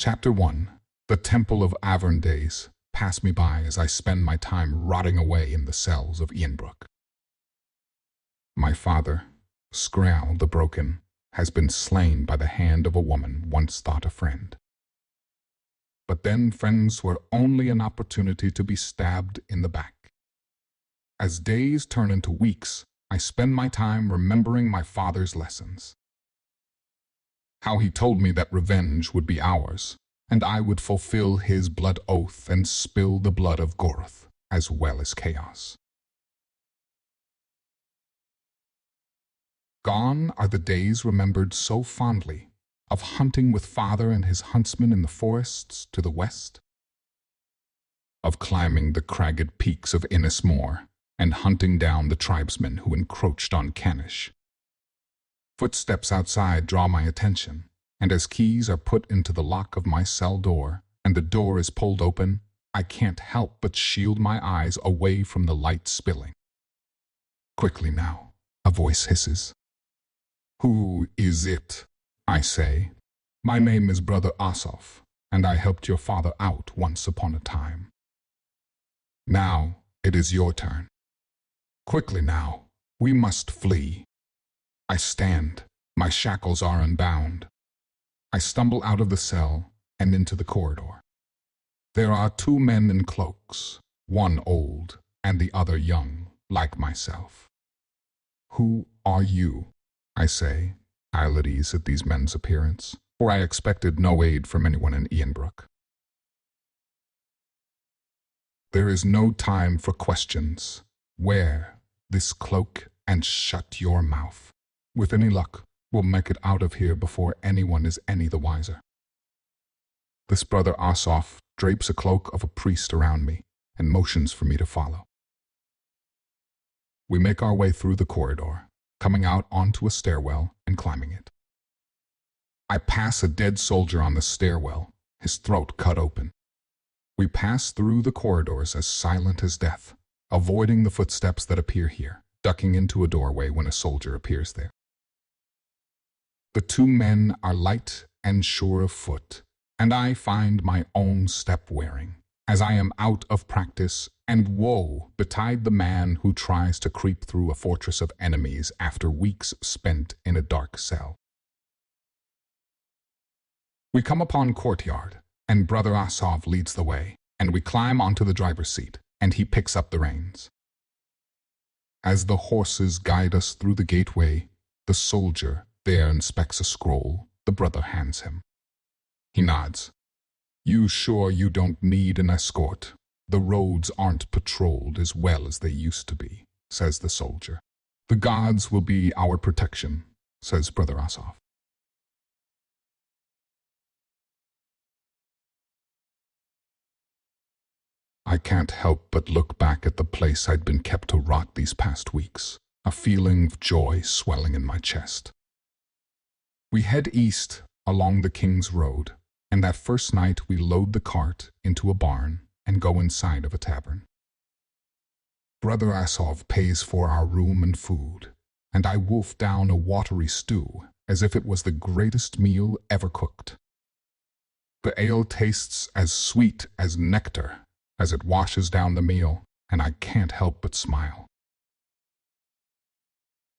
Chapter 1. The Temple of Avern Days pass me by as I spend my time rotting away in the cells of Ianbrook. My father, Skorm the Broken, has been slain by the hand of a woman once thought a friend. But then friends were only an opportunity to be stabbed in the back. As days turn into weeks, I spend my time remembering my father's lessons. How he told me that revenge would be ours, and I would fulfill his blood oath and spill the blood of gore as well as chaos. Gone are the days remembered so fondly of hunting with father and his huntsmen in the forests to the west, of climbing the cragged peaks of Innismore and hunting down the tribesmen who encroached on Canish. Footsteps outside draw my attention, and as keys are put into the lock of my cell door and the door is pulled open, I can't help but shield my eyes away from the light spilling. Quickly now, a voice hisses. "Who is it?" I say. "My name is Brother Asaf, and I helped your father out once upon a time. Now it is your turn. Quickly now, we must flee." I stand. My shackles are unbound. I stumble out of the cell and into the corridor. There are two men in cloaks, one old and the other young, like myself. "Who are you?" I say, ill at ease at these men's appearance, for I expected no aid from anyone in Ianbrook. There is no time for questions. Wear this cloak and shut your mouth. With any luck, we'll make it out of here before anyone is any the wiser. This Brother Asaf drapes a cloak of a priest around me and motions for me to follow. We make our way through the corridor, coming out onto a stairwell and climbing it. I pass a dead soldier on the stairwell, his throat cut open. We pass through the corridors as silent as death, avoiding the footsteps that appear here, ducking into a doorway when a soldier appears there. The two men are light and sure of foot, and I find my own step wearing, as I am out of practice, and woe betide the man who tries to creep through a fortress of enemies after weeks spent in a dark cell. We come upon courtyard, and Brother Asaf leads the way, and we climb onto the driver's seat, and he picks up the reins. As the horses guide us through the gateway, the soldier there inspects a scroll the brother hands him. He nods. "You sure you don't need an escort? The roads aren't patrolled as well as they used to be," says the soldier. "The gods will be our protection," says Brother Asaf. I can't help but look back at the place I'd been kept to rot these past weeks, a feeling of joy swelling in my chest. We head east along the King's Road, and that first night we load the cart into a barn and go inside of a tavern. Brother Asaf pays for our room and food, and I wolf down a watery stew as if it was the greatest meal ever cooked. The ale tastes as sweet as nectar as it washes down the meal, and I can't help but smile.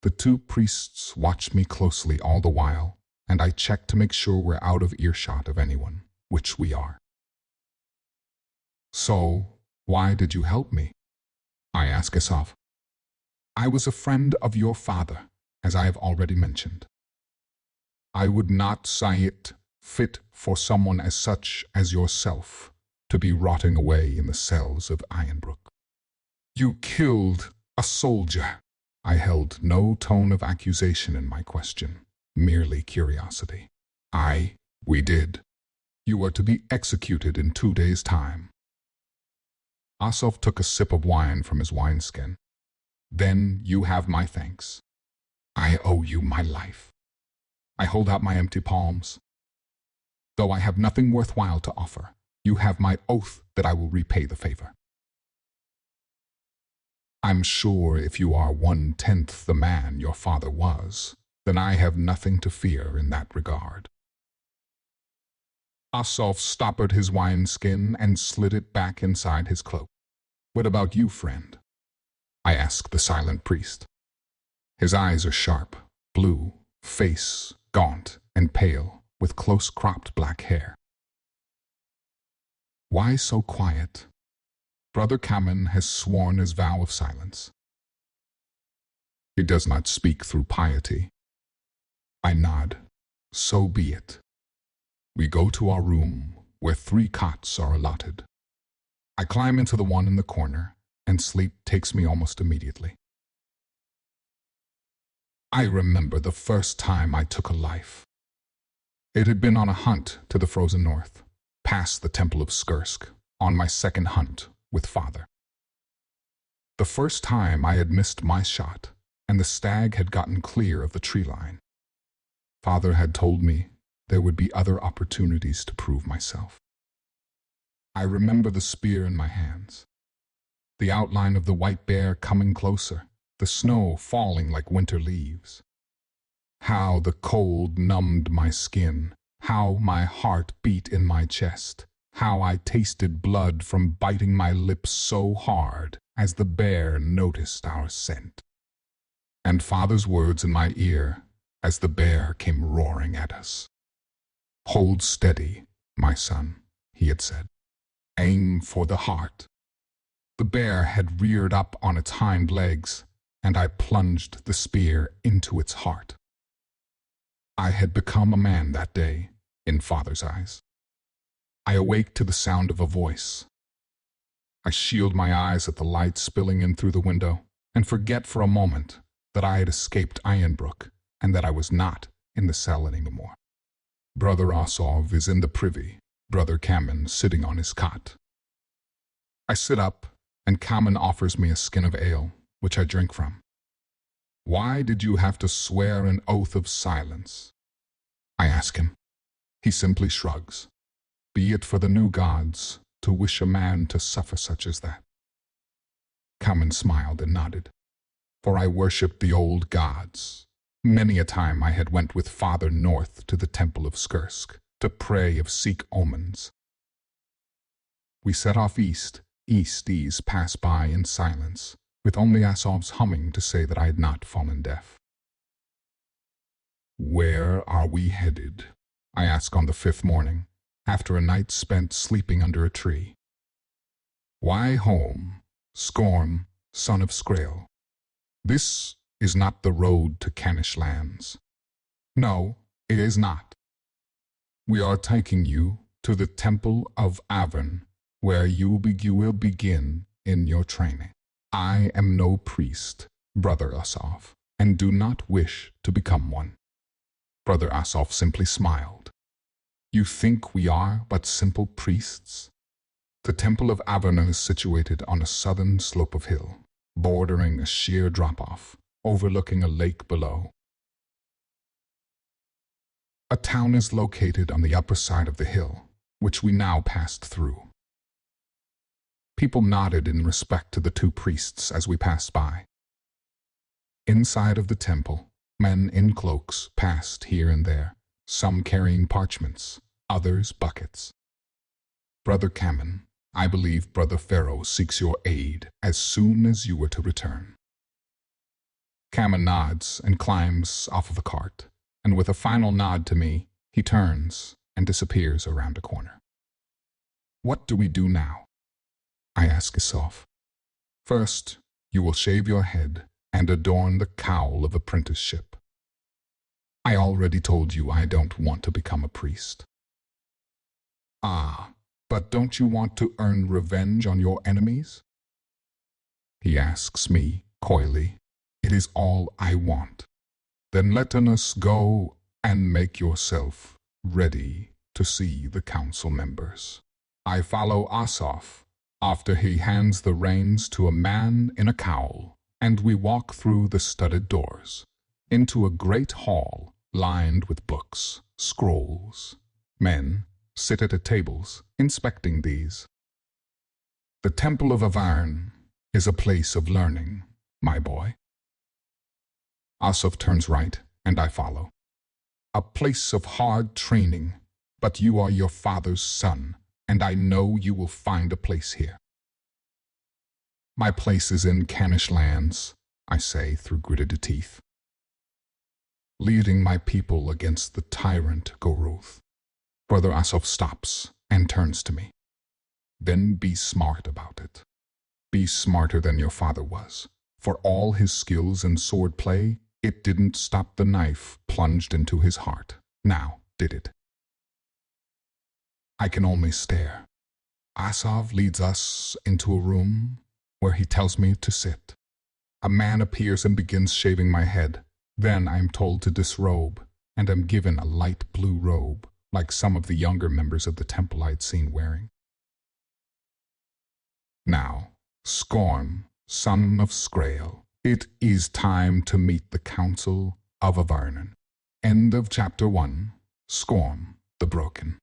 The two priests watch me closely all the while, and I check to make sure we're out of earshot of anyone, which we are. "So, why did you help me?" I ask Asaf. "I was a friend of your father, as I have already mentioned. I would not say it fit for someone as such as yourself to be rotting away in the cells of Ianbrook. You killed a soldier." I held no tone of accusation in my question, merely curiosity. We did. You are to be executed in 2 days' time." Asaf took a sip of wine from his wineskin. "Then you have my thanks. I owe you my life." I hold out my empty palms. "Though I have nothing worthwhile to offer, you have my oath that I will repay the favor." "I'm sure if you are 1/10 the man your father was, then I have nothing to fear in that regard." Asaf stoppered his wineskin and slid it back inside his cloak. "What about you, friend?" I asked the silent priest. His eyes are sharp, blue, face gaunt and pale, with close-cropped black hair. "Why so quiet?" Brother Kamen has sworn his vow of silence. He does not speak through piety. I nod. So be it. We go to our room, where 3 cots are allotted. I climb into the one in the corner, and sleep takes me almost immediately. I remember the first time I took a life. It had been on a hunt to the frozen north, past the temple of Skursk, on my second hunt with father. The first time I had missed my shot, and the stag had gotten clear of the tree line. Father had told me there would be other opportunities to prove myself. I remember the spear in my hands, the outline of the white bear coming closer, the snow falling like winter leaves. How the cold numbed my skin, how my heart beat in my chest, how I tasted blood from biting my lips so hard as the bear noticed our scent. And Father's words in my ear as the bear came roaring at us. "Hold steady, my son," he had said. "Aim for the heart." The bear had reared up on its hind legs, and I plunged the spear into its heart. I had become a man that day, in Father's eyes. I awake to the sound of a voice. I shield my eyes at the light spilling in through the window, and forget for a moment that I had escaped Ironbrook, and that I was not in the cell anymore. Brother Asov is in the privy, Brother Kamen sitting on his cot. I sit up, and Kamen offers me a skin of ale, which I drink from. "Why did you have to swear an oath of silence?" I ask him. He simply shrugs. Be it for the new gods to wish a man to suffer such as that. Kamen smiled and nodded. For I worshipped the old gods. Many a time I had went with Father north to the temple of Skursk to pray of seek omens. We set off east. Easties pass by in silence, with only Asov's humming to say that I had not fallen deaf. "Where are we headed?" I ask on the 5th morning, after a night spent sleeping under a tree. "Why home, Skorm, son of Skrael? This is not the road to Canish lands. No, it is not. We are taking you to the temple of Avern, where you will begin in your training. I am no priest, Brother Asov, and do not wish to become one." Brother Asov simply smiled. "You think we are but simple priests?" The temple of Avern is situated on a southern slope of hill, bordering a sheer drop-off, overlooking a lake below. A town is located on the upper side of the hill, which we now passed through. People nodded in respect to the 2 priests as we passed by. Inside of the temple, men in cloaks passed here and there, some carrying parchments, others buckets. "Brother Kamen, I believe Brother Pharaoh seeks your aid as soon as you were to return." Kamen nods and climbs off of the cart, and with a final nod to me, he turns and disappears around a corner. "What do we do now?" I ask Asov. "First, you will shave your head and adorn the cowl of apprenticeship. I already told you I don't want to become a priest." "Ah, but don't you want to earn revenge on your enemies?" He asks me coyly. "It is all I want." "Then let us go and make yourself ready to see the council members." I follow Asov after he hands the reins to a man in a cowl, and we walk through the studded doors into a great hall lined with books, scrolls. Men sit at tables inspecting these. The Temple of Avern is a place of learning, my boy. Asov turns right, and I follow. A place of hard training, But you are your father's son, and I know you will find a place here. My place is in Canish lands, I say through gritted teeth, leading my people against the tyrant Goruth. Brother Asov stops and turns to me. Then be smart about it. Be smarter than your father was. For all his skills in sword play, it didn't stop the knife plunged into his heart. Now, did it? I can only stare. Asov leads us into a room where he tells me to sit. A man appears and begins shaving my head. Then I am told to disrobe, and am given a light blue robe, like some of the younger members of the temple I'd seen wearing. Now, Skorm, son of Skrael, it is time to meet the Council of Avernon. End of Chapter 1. Skorm the Broken.